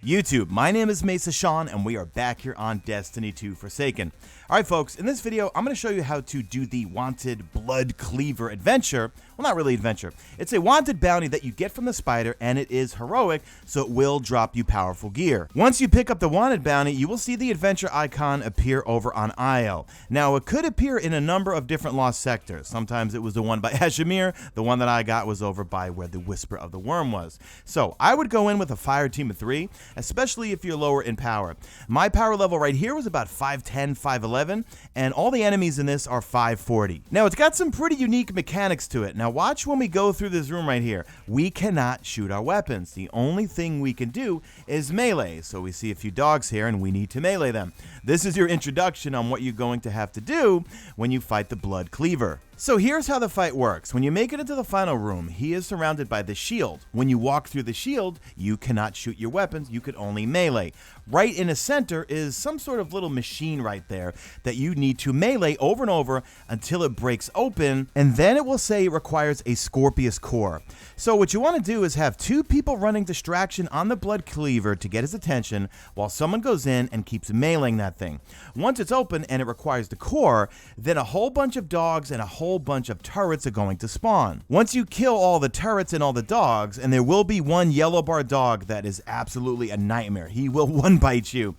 YouTube, my name is Mesa Sean, and we are back here on Destiny 2 Forsaken. Alright folks, in this video, I'm going to show you how to do the Wanted Blood Cleaver adventure. Well, not really adventure. It's a wanted bounty that you get from the spider, and it is heroic, so it will drop you powerful gear. Once you pick up the wanted bounty, you will see the adventure icon appear over on IO. Now, it could appear in a number of different lost sectors. Sometimes it was the one by Ashimir. The one that I got was over by where the Whisper of the Worm was. So, I would go in with a fire team of 3, especially if you're lower in power. My power level right here was about 510, 511, and all the enemies in this are 540. Now, it's got some pretty unique mechanics to it. Now, watch when we go through this room right here. We cannot shoot our weapons. The only thing we can do is melee. So we see a few dogs here, and we need to melee them. This is your introduction on what you're going to have to do when you fight the Blood Cleaver. So here's how the fight works. When you make it into the final room, he is surrounded by the shield. When you walk through the shield, you cannot shoot your weapons, you could only melee. Right in the center is some sort of little machine right there that you need to melee over and over until it breaks open, and then it will say it requires a Scorpius core. So what you want to do is have 2 people running distraction on the Blood Cleaver to get his attention while someone goes in and keeps meleeing that thing. Once it's open and it requires the core, then a whole bunch of dogs and a whole bunch of turrets are going to spawn. Once you kill all the turrets and all the dogs, and there will be one yellow bar dog that is absolutely a nightmare. He will one bite you.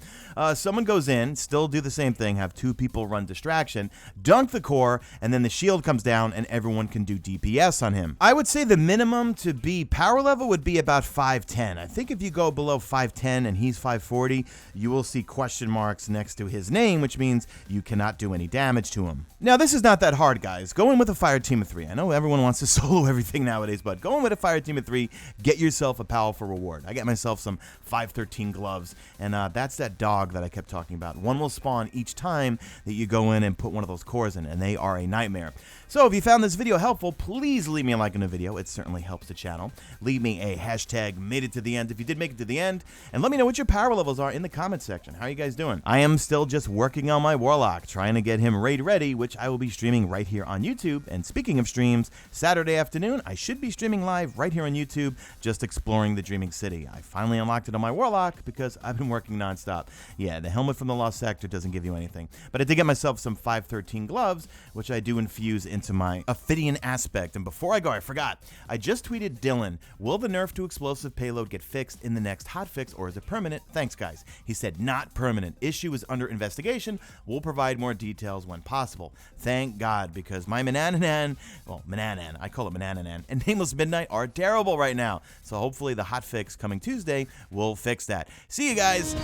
Someone goes in, still do the same thing, have 2 people run distraction, dunk the core, and then the shield comes down and everyone can do DPS on him. I would say the minimum to be power level would be about 510. I think if you go below 510 and he's 540, you will see question marks next to his name, which means you cannot do any damage to him. Now, this is not that hard, guys. Go in with a fire team of 3. I know everyone wants to solo everything nowadays, but go in with a fire team of 3, get yourself a powerful reward. I got myself some 513 gloves, and that's that dog that I kept talking about. One will spawn each time that you go in and put one of those cores in, and they are a nightmare. So if you found this video helpful, please leave me a like on the video. It certainly helps the channel. Leave me a hashtag made it to the end if you did make it to the end, and let me know what your power levels are in the comment section. How are you guys doing? I am still just working on my Warlock, trying to get him raid ready, which I will be streaming right here on YouTube. And speaking of streams, Saturday afternoon, I should be streaming live right here on YouTube, just exploring the Dreaming City. I finally unlocked it on my Warlock because I've been working nonstop. Yeah, the helmet from the Lost Sector doesn't give you anything, but I did get myself some 513 gloves, which I do infuse into my Ophidian aspect. And before I go, I forgot. I just tweeted Dylan, will the nerf to explosive payload get fixed in the next hotfix, or is it permanent? Thanks, guys. He said not permanent. Issue is under investigation. We'll provide more details when possible. Thank God, because my Manananan, well, Mananan, I call it Manananan, and Nameless Midnight are terrible right now. So hopefully the hotfix coming Tuesday will fix that. See you guys.